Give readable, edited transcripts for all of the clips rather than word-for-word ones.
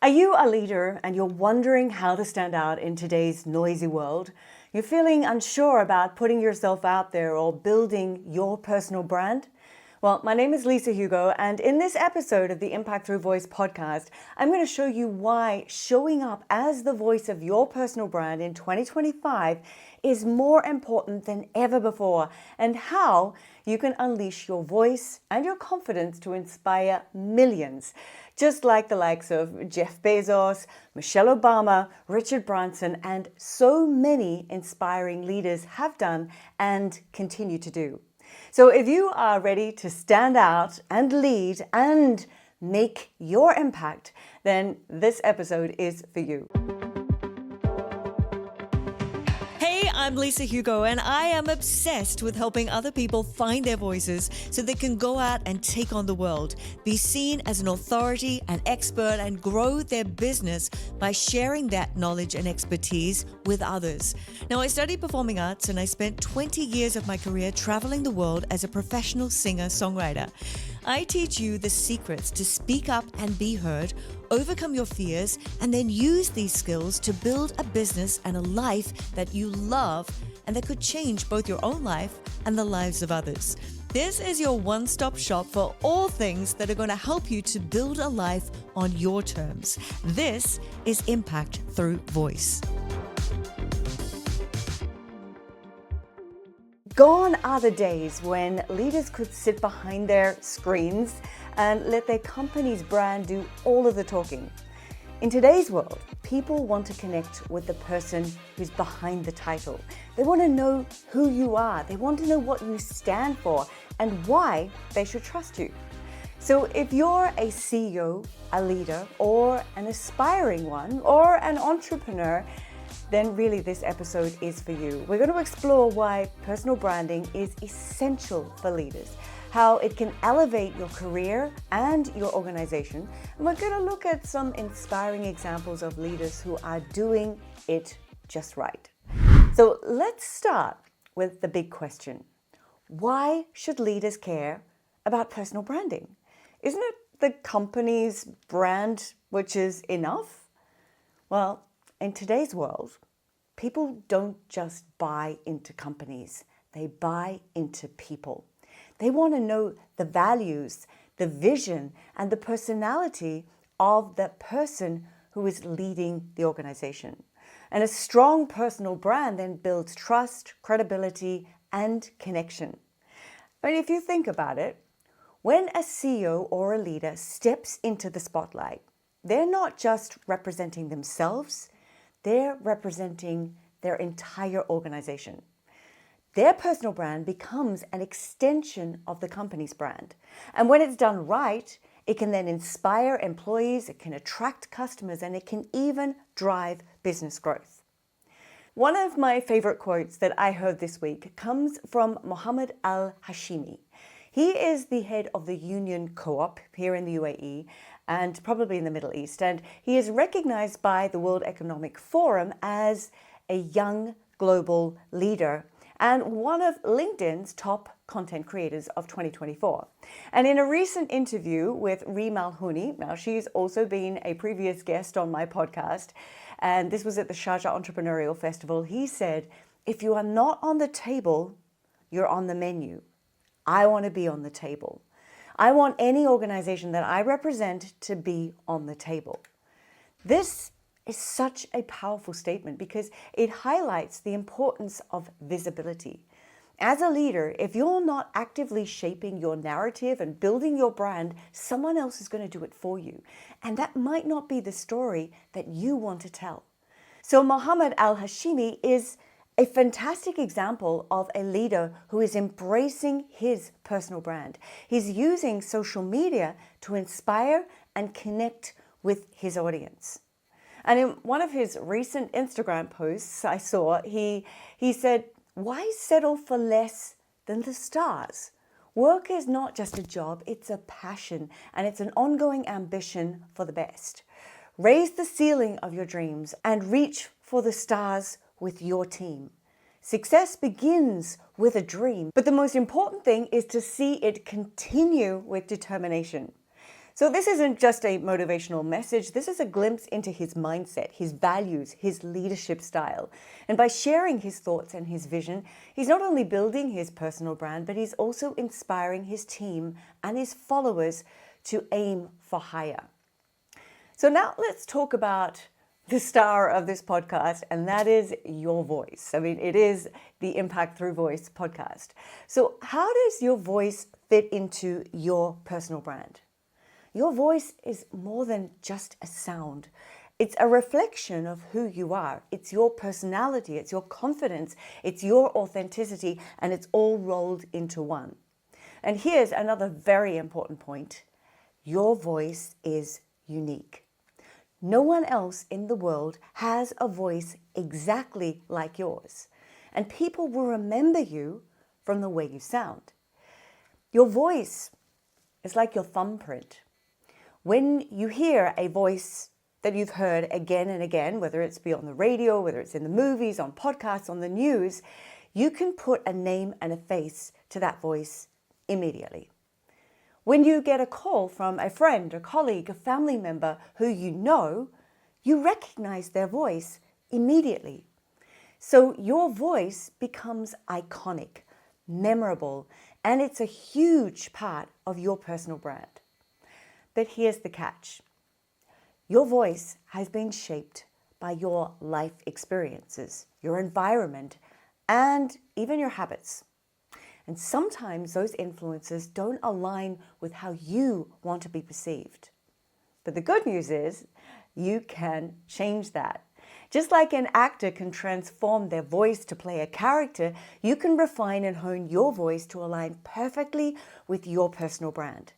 Are you a leader and you're wondering how to stand out in today's noisy world? You're feeling unsure about putting yourself out there or building your personal brand? Well, my name is Lisa Hugo, and in this episode of the Impact Through Voice podcast, I'm going to show you why showing up as the voice of your personal brand in 2025 is more important than ever before, and how you can unleash your voice and your confidence to inspire millions, just like the likes of Jeff Bezos, Michelle Obama, Richard Branson, and so many inspiring leaders have done and continue to do. So if you are ready to stand out and lead and make your impact, then this episode is for you. Hey, I'm Lisa Hugo, and I am obsessed with helping other people find their voices so they can go out and take on the world, be seen as an authority, an expert, and grow their business by sharing that knowledge and expertise with others. Now, I studied performing arts, and I spent 20 years of my career traveling the world as a professional singer-songwriter. I teach you the secrets to speak up and be heard, overcome your fears, and then use these skills to build a business and a life that you love and that could change both your own life and the lives of others. This is your one-stop shop for all things that are going to help you to build a life on your terms. This is Impact Through Voice. Gone are the days when leaders could sit behind their screens and let their company's brand do all of the talking. In today's world, people want to connect with the person who's behind the title. They want to know who you are. They want to know what you stand for and why they should trust you. So if you're a CEO, a leader, or an aspiring one, or an entrepreneur, then really this episode is for you. We're going to explore why personal branding is essential for leaders, how it can elevate your career and your organization. And we're going to look at some inspiring examples of leaders who are doing it just right. So let's start with the big question. Why should leaders care about personal branding? Isn't it the company's brand which is enough? Well, in today's world, people don't just buy into companies, they buy into people. They want to know the values, the vision, and the personality of the person who is leading the organization. And a strong personal brand then builds trust, credibility, and connection. I mean, if you think about it, when a CEO or a leader steps into the spotlight, they're not just representing themselves, they're representing their entire organization. Their personal brand becomes an extension of the company's brand. And when it's done right, it can then inspire employees, it can attract customers, and it can even drive business growth. One of my favorite quotes that I heard this week comes from Mohammed Al-Hashimi. He is the head of the Union Co-op here in the UAE and probably in the Middle East. And he is recognized by the World Economic Forum as a young global leader and one of LinkedIn's top content creators of 2024. And in a recent interview with Reem Al-Houni, now she's also been a previous guest on my podcast, and this was at the Sharjah Entrepreneurial Festival, he said, "If you are not on the table, you're on the menu. I want to be on the table. I want any organization that I represent to be on the table." This is such a powerful statement because it highlights the importance of visibility. As a leader, if you're not actively shaping your narrative and building your brand, someone else is going to do it for you. And that might not be the story that you want to tell. So Mohammed Al-Hashimi is a fantastic example of a leader who is embracing his personal brand. He's using social media to inspire and connect with his audience. And in one of his recent Instagram posts I saw, he said, "Why settle for less than the stars? Work is not just a job, it's a passion, and it's an ongoing ambition for the best. Raise the ceiling of your dreams and reach for the stars with your team. Success begins with a dream, but the most important thing is to see it continue with determination." So this isn't just a motivational message. This is a glimpse into his mindset, his values, his leadership style. And by sharing his thoughts and his vision, he's not only building his personal brand, but he's also inspiring his team and his followers to aim for higher. So now let's talk about the star of this podcast, and that is your voice. I mean, it is the Impact Through Voice podcast. So how does your voice fit into your personal brand? Your voice is more than just a sound. It's a reflection of who you are. It's your personality, it's your confidence, it's your authenticity, and it's all rolled into one. And here's another very important point. Your voice is unique. No one else in the world has a voice exactly like yours. And people will remember you from the way you sound. Your voice is like your thumbprint. When you hear a voice that you've heard again and again, whether it's be on the radio, whether it's in the movies, on podcasts, on the news, you can put a name and a face to that voice immediately. When you get a call from a friend, a colleague, a family member who you know, you recognize their voice immediately. So your voice becomes iconic, memorable, and it's a huge part of your personal brand. But here's the catch. Your voice has been shaped by your life experiences, your environment, and even your habits. And sometimes those influences don't align with how you want to be perceived. But the good news is you can change that. Just like an actor can transform their voice to play a character, you can refine and hone your voice to align perfectly with your personal brand.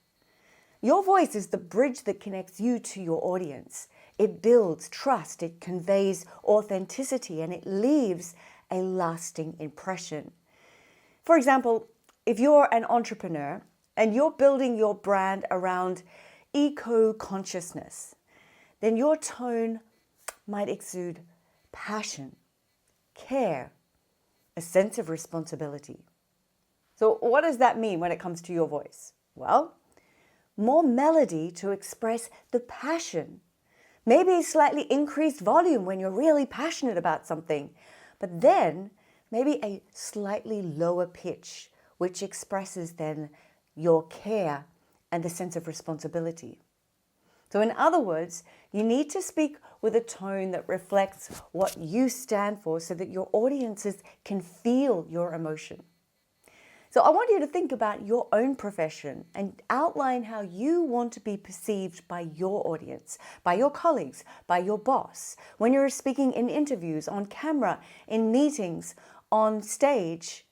Your voice is the bridge that connects you to your audience. It builds trust, it conveys authenticity, and it leaves a lasting impression. For example, if you're an entrepreneur and you're building your brand around eco-consciousness, then your tone might exude passion, care, a sense of responsibility. So what does that mean when it comes to your voice? Well, more melody to express the passion. Maybe slightly increased volume when you're really passionate about something, but then maybe a slightly lower pitch, which expresses then your care and the sense of responsibility. So in other words, you need to speak with a tone that reflects what you stand for so that your audiences can feel your emotion. So I want you to think about your own profession and outline how you want to be perceived by your audience, by your colleagues, by your boss, when you're speaking in interviews, on camera, in meetings, on stage.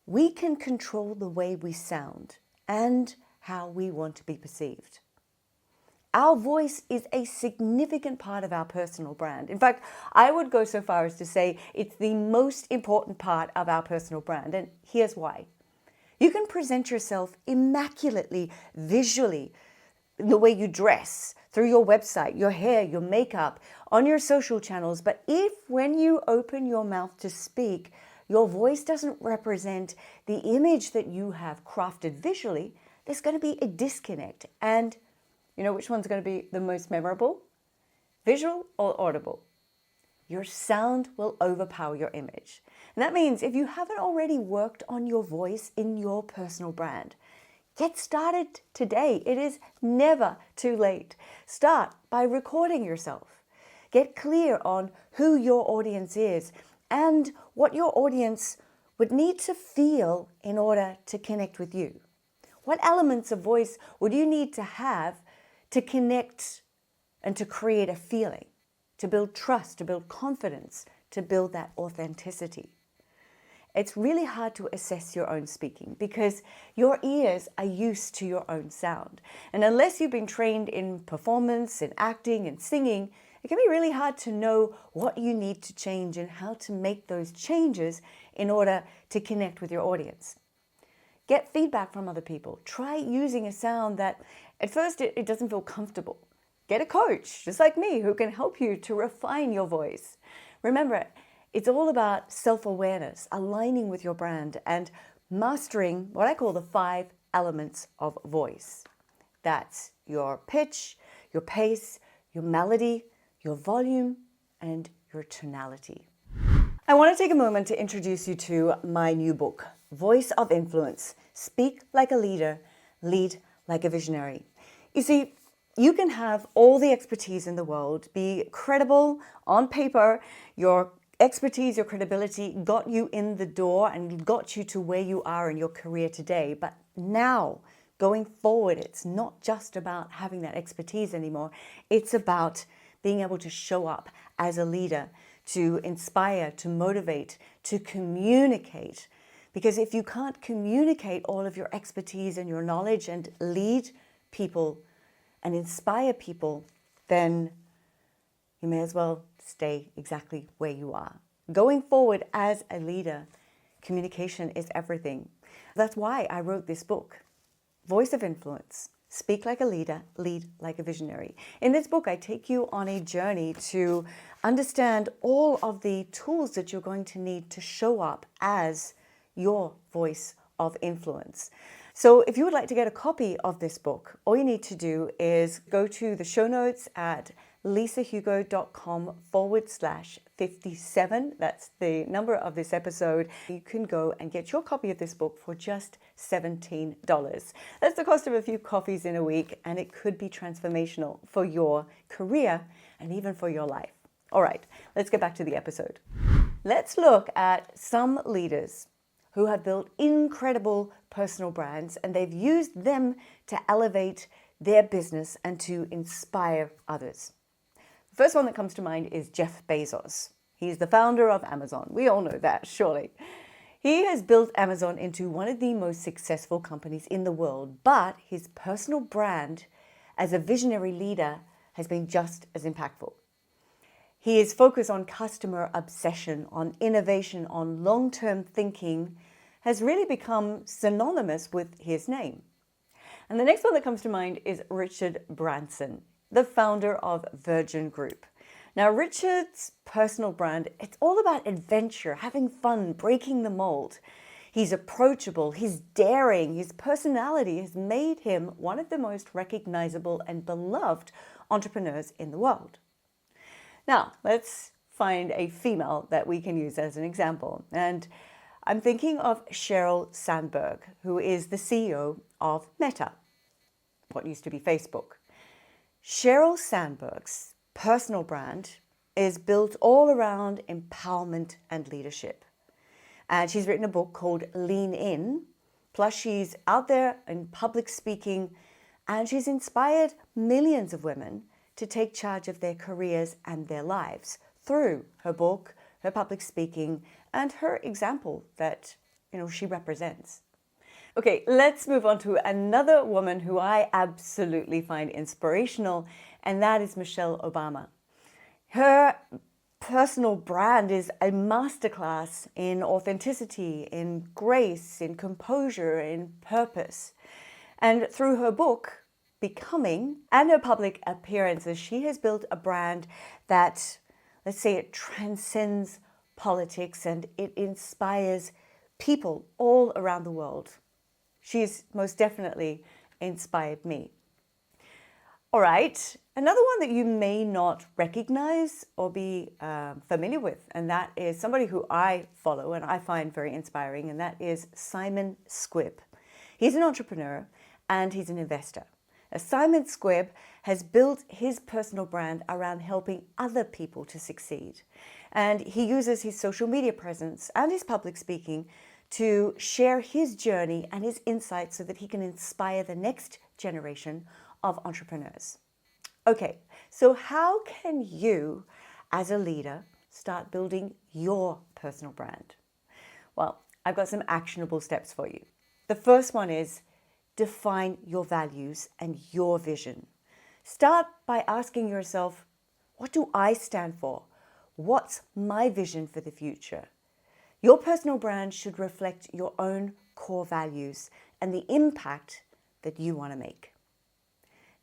We can control the way we sound and how we want to be perceived. Our voice is a significant part of our personal brand. In fact, I would go so far as to say it's the most important part of our personal brand, and here's why. You can present yourself immaculately, visually, in the way you dress, through your website, your hair, your makeup, on your social channels, but if when you open your mouth to speak, your voice doesn't represent the image that you have crafted visually, there's going to be a disconnect. And you know which one's going to be the most memorable? Visual or audible? Your sound will overpower your image. And that means if you haven't already worked on your voice in your personal brand, get started today. It is never too late. Start by recording yourself. Get clear on who your audience is and what your audience would need to feel in order to connect with you. What elements of voice would you need to have to connect and to create a feeling, to build trust, to build confidence, to build that authenticity? It's really hard to assess your own speaking because your ears are used to your own sound. And unless you've been trained in performance, in acting, and singing, it can be really hard to know what you need to change and how to make those changes in order to connect with your audience. Get feedback from other people. Try using a sound that at first it doesn't feel comfortable. Get a coach, just like me, who can help you to refine your voice. Remember, it's all about self-awareness, aligning with your brand, and mastering what I call the 5 elements of voice. That's your pitch, your pace, your melody, your volume, and your tonality. I want to take a moment to introduce you to my new book, Voice of Influence, Speak Like a Leader, Lead Like a Visionary. You see, you can have all the expertise in the world, be credible on paper, your expertise, your credibility got you in the door and got you to where you are in your career today. But now, going forward, it's not just about having that expertise anymore. It's about being able to show up as a leader, to inspire, to motivate, to communicate. Because if you can't communicate all of your expertise and your knowledge and lead people and inspire people, then you may as well stay exactly where you are. Going forward as a leader, communication is everything. That's why I wrote this book, Voice of Influence, Speak Like a Leader, Lead Like a Visionary. In this book, I take you on a journey to understand all of the tools that you're going to need to show up as your voice of influence. So if you would like to get a copy of this book, all you need to do is go to the show notes at lisahugo.com/57. That's the number of this episode. You can go and get your copy of this book for just $17. That's the cost of a few coffees in a week, and it could be transformational for your career and even for your life. All right, let's get back to the episode. Let's look at some leaders who have built incredible personal brands, and they've used them to elevate their business and to inspire others. The first one that comes to mind is Jeff Bezos. He's the founder of Amazon. We all know that, surely. He has built Amazon into one of the most successful companies in the world, but his personal brand as a visionary leader has been just as impactful. He is focused on customer obsession, on innovation, on long-term thinking, has really become synonymous with his name. And the next one that comes to mind is Richard Branson, the founder of Virgin Group. Now, Richard's personal brand, it's all about adventure, having fun, breaking the mold. He's approachable, he's daring, his personality has made him one of the most recognizable and beloved entrepreneurs in the world. Now, let's find a female that we can use as an example. And I'm thinking of Sheryl Sandberg, who is the CEO of Meta, what used to be Facebook. Sheryl Sandberg's personal brand is built all around empowerment and leadership. And she's written a book called Lean In. Plus, she's out there in public speaking, and she's inspired millions of women to take charge of their careers and their lives through her book, her public speaking, and her example that, she represents. Okay, let's move on to another woman who I absolutely find inspirational, and that is Michelle Obama. Her personal brand is a masterclass in authenticity, in grace, in composure, in purpose. And through her book, Becoming, and her public appearances, she has built a brand that, let's say, it transcends politics and it inspires people all around the world. She's most definitely inspired me. All right, another one that you may not recognize or be familiar with, and that is somebody who I follow and I find very inspiring, and that is Simon Squibb. He's an entrepreneur and he's an investor. Simon Squibb has built his personal brand around helping other people to succeed. And he uses his social media presence and his public speaking to share his journey and his insights so that he can inspire the next generation of entrepreneurs. Okay, so how can you, as a leader, start building your personal brand? Well, I've got some actionable steps for you. The first one is define your values and your vision. Start by asking yourself, what do I stand for? What's my vision for the future? Your personal brand should reflect your own core values and the impact that you want to make.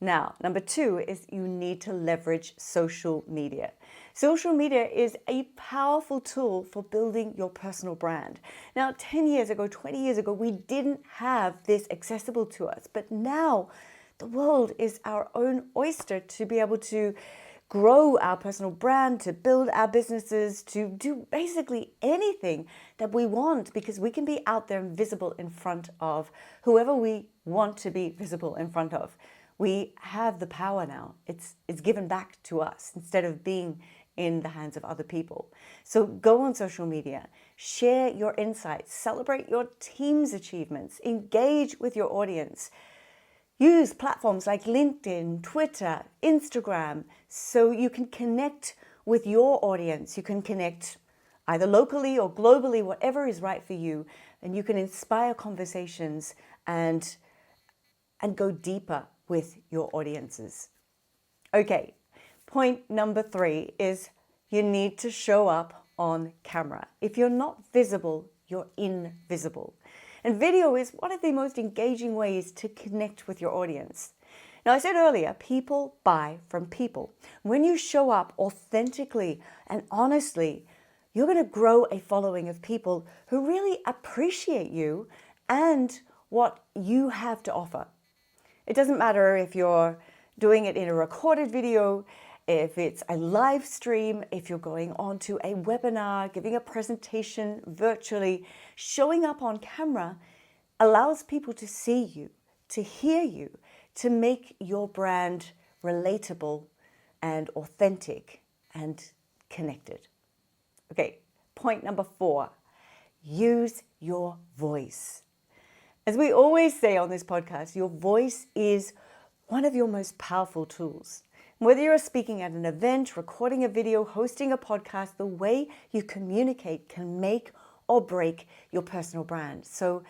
Now, number 2 is you need to leverage social media. Social media is a powerful tool for building your personal brand. Now, 10 years ago, 20 years ago, we didn't have this accessible to us, but now The world is our own oyster to be able to grow our personal brand, to build our businesses, to do basically anything that we want, because we can be out there and visible in front of whoever we want to be visible in front of. We have the power now. It's given back to us instead of being in the hands of other people. So go on social media, share your insights, celebrate your team's achievements, engage with your audience. Use platforms like LinkedIn, Twitter, Instagram, so you can connect with your audience. You can connect either locally or globally, whatever is right for you, and you can inspire conversations and go deeper with your audiences. Okay, point number 3 is you need to show up on camera. If you're not visible, you're invisible. And video is one of the most engaging ways to connect with your audience. Now, I said earlier, people buy from people. When you show up authentically and honestly, you're going to grow a following of people who really appreciate you and what you have to offer. It doesn't matter if you're doing it in a recorded video, if it's a live stream, if you're going on to a webinar, giving a presentation virtually, showing up on camera allows people to see you, to hear you, to make your brand relatable and authentic and connected. Okay, point number 4, use your voice. As we always say on this podcast, your voice is one of your most powerful tools. Whether you're speaking at an event, recording a video, hosting a podcast, the way you communicate can make or break your personal brand. So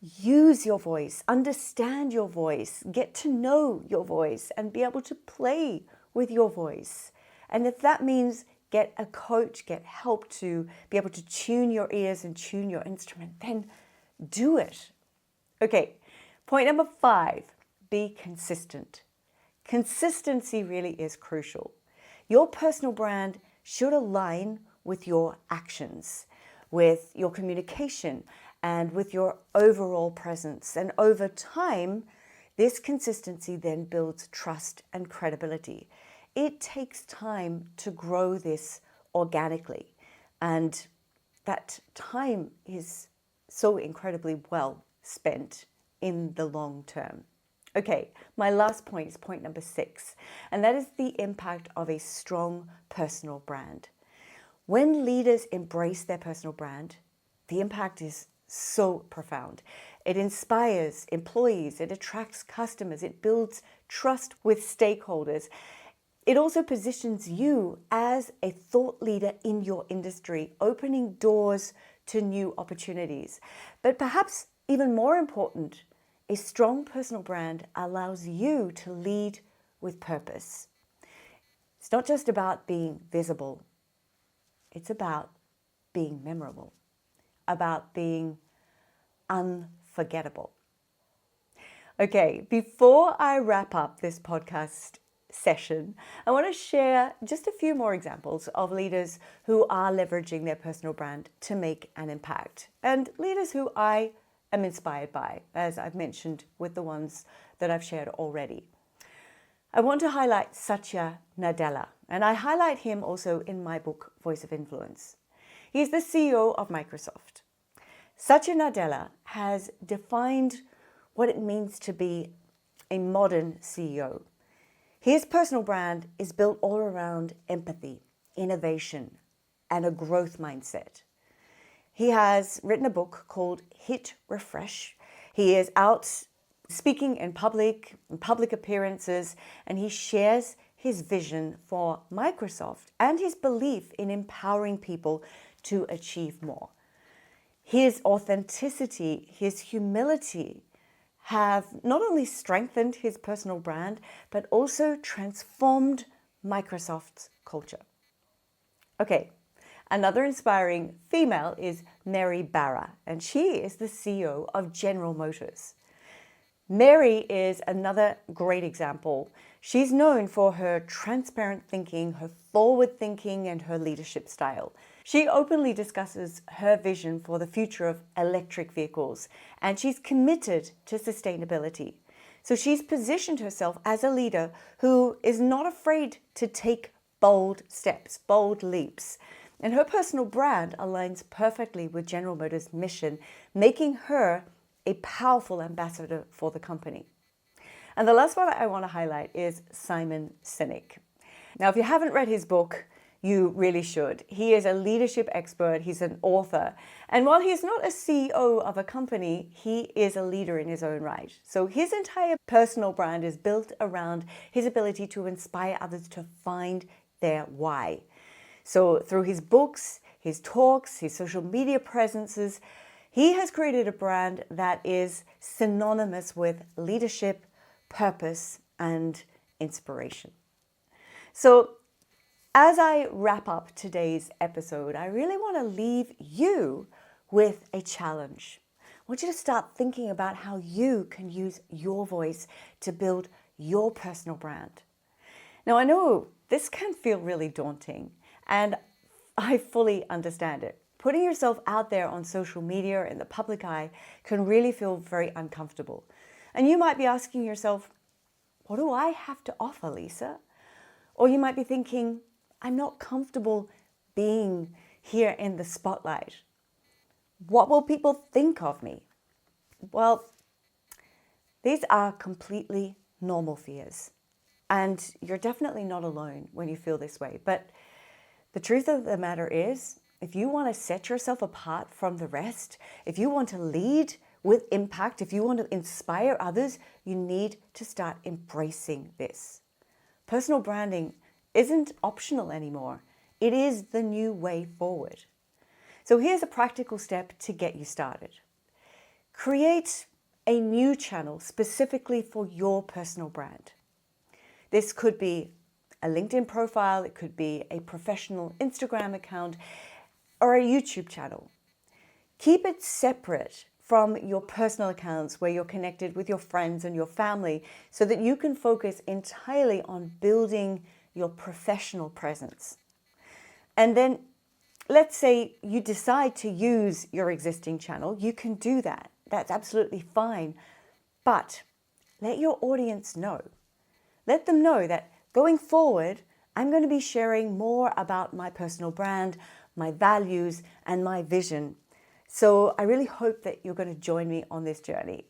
use your voice, understand your voice, get to know your voice, and be able to play with your voice. And if that means get a coach, get help to be able to tune your ears and tune your instrument, then do it. Okay, point number 5, be consistent. Consistency really is crucial. Your personal brand should align with your actions, with your communication, and with your overall presence. And over time, this consistency then builds trust and credibility. It takes time to grow this organically, and that time is so incredibly well spent in the long term. Okay, my last point is point number 6, and that is the impact of a strong personal brand. When leaders embrace their personal brand, the impact is so profound. It inspires employees, it attracts customers, it builds trust with stakeholders. It also positions you as a thought leader in your industry, opening doors to new opportunities. But perhaps even more important, a strong personal brand allows you to lead with purpose. It's not just about being visible. It's about being memorable, about being unforgettable. Okay, before I wrap up this podcast session, I want to share just a few more examples of leaders who are leveraging their personal brand to make an impact, and leaders who I am inspired by, as I've mentioned with the ones that I've shared already. I want to highlight Satya Nadella, and I highlight him also in my book, Voice of Influence. He's the CEO of Microsoft. Satya Nadella has defined what it means to be a modern CEO. His personal brand is built all around empathy, innovation, and a growth mindset. He has written a book called Hit Refresh. He is out speaking in public appearances, and he shares his vision for Microsoft and his belief in empowering people to achieve more. His authenticity, his humility have not only strengthened his personal brand, but also transformed Microsoft's culture. Okay. Another inspiring female is Mary Barra, and she is the CEO of General Motors. Mary is another great example. She's known for her transparent thinking, her forward thinking, and her leadership style. She openly discusses her vision for the future of electric vehicles, and she's committed to sustainability. So she's positioned herself as a leader who is not afraid to take bold steps, bold leaps. And her personal brand aligns perfectly with General Motors' mission, making her a powerful ambassador for the company. And the last one I want to highlight is Simon Sinek. Now, if you haven't read his book, you really should. He is a leadership expert. He's an author. And while he's not a CEO of a company, he is a leader in his own right. So his entire personal brand is built around his ability to inspire others to find their why. So through his books, his talks, his social media presences, he has created a brand that is synonymous with leadership, purpose, and inspiration. So as I wrap up today's episode, I really want to leave you with a challenge. I want you to start thinking about how you can use your voice to build your personal brand. Now, I know this can feel really daunting, and I fully understand it. Putting yourself out there on social media in the public eye can really feel very uncomfortable. And you might be asking yourself, what do I have to offer, Lisa? Or you might be thinking, I'm not comfortable being here in the spotlight. What will people think of me? Well, these are completely normal fears. And you're definitely not alone when you feel this way. But the truth of the matter is, if you want to set yourself apart from the rest, if you want to lead with impact, if you want to inspire others, you need to start embracing this. Personal branding isn't optional anymore. It is the new way forward. So here's a practical step to get you started. Create a new channel specifically for your personal brand. This could be a LinkedIn profile, it could be a professional Instagram account, or a YouTube channel. Keep it separate from your personal accounts where you're connected with your friends and your family so that you can focus entirely on building your professional presence. And then let's say you decide to use your existing channel, you can do that. That's absolutely fine. But let your audience know. Let them know that going forward, I'm going to be sharing more about my personal brand, my values, and my vision. So I really hope that you're going to join me on this journey.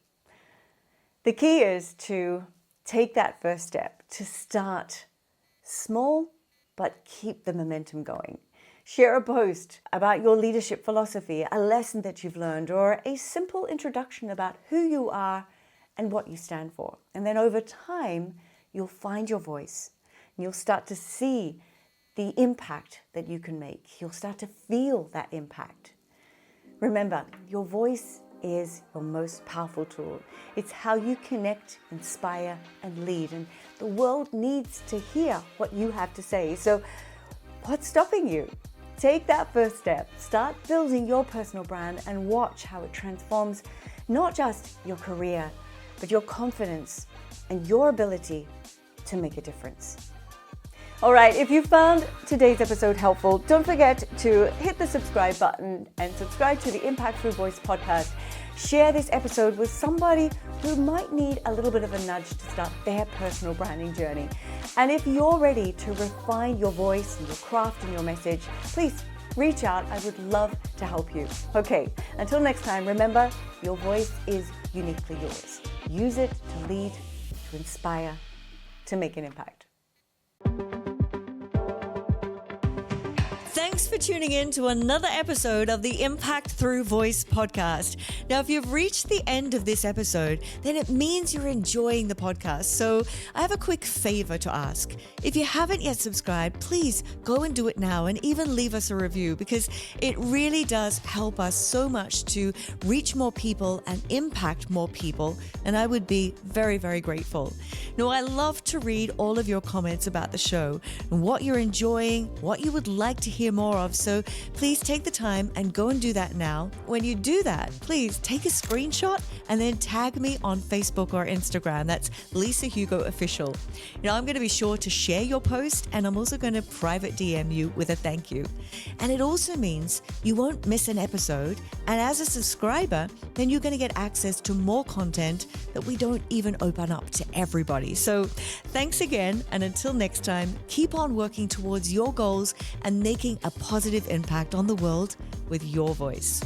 The key is to take that first step, to start small, but keep the momentum going. Share a post about your leadership philosophy, a lesson that you've learned, or a simple introduction about who you are and what you stand for. And then over time, you'll find your voice and you'll start to see the impact that you can make. You'll start to feel that impact. Remember, your voice is your most powerful tool. It's how you connect, inspire, and lead. And the world needs to hear what you have to say. So what's stopping you? Take that first step. Start building your personal brand and watch how it transforms not just your career, but your confidence and your ability to make a difference. All right, if you found today's episode helpful, don't forget to hit the subscribe button and subscribe to the Impact Through Voice podcast. Share this episode with somebody who might need a little bit of a nudge to start their personal branding journey. And if you're ready to refine your voice and your craft and your message, please reach out. I would love to help you. Okay, until next time, remember, your voice is uniquely yours. Use it to lead, to inspire, to make an impact. Thanks for tuning in to another episode of the Impact Through Voice podcast. Now, if you've reached the end of this episode, then it means you're enjoying the podcast. So I have a quick favor to ask. If you haven't yet subscribed, please go and do it now and even leave us a review because it really does help us so much to reach more people and impact more people. And I would be very, very grateful. Now, I love to read all of your comments about the show and what you're enjoying, what you would like to hear hear more of. So please take the time and go and do that now. When you do that, please take a screenshot and then tag me on Facebook or Instagram. That's Lisa Hugo Official. I'm going to be sure to share your post, and I'm also going to private DM you with a thank you. And it also means you won't miss an episode. And as a subscriber, then you're going to get access to more content that we don't even open up to everybody. So thanks again. And until next time, keep on working towards your goals and making a positive impact on the world with your voice.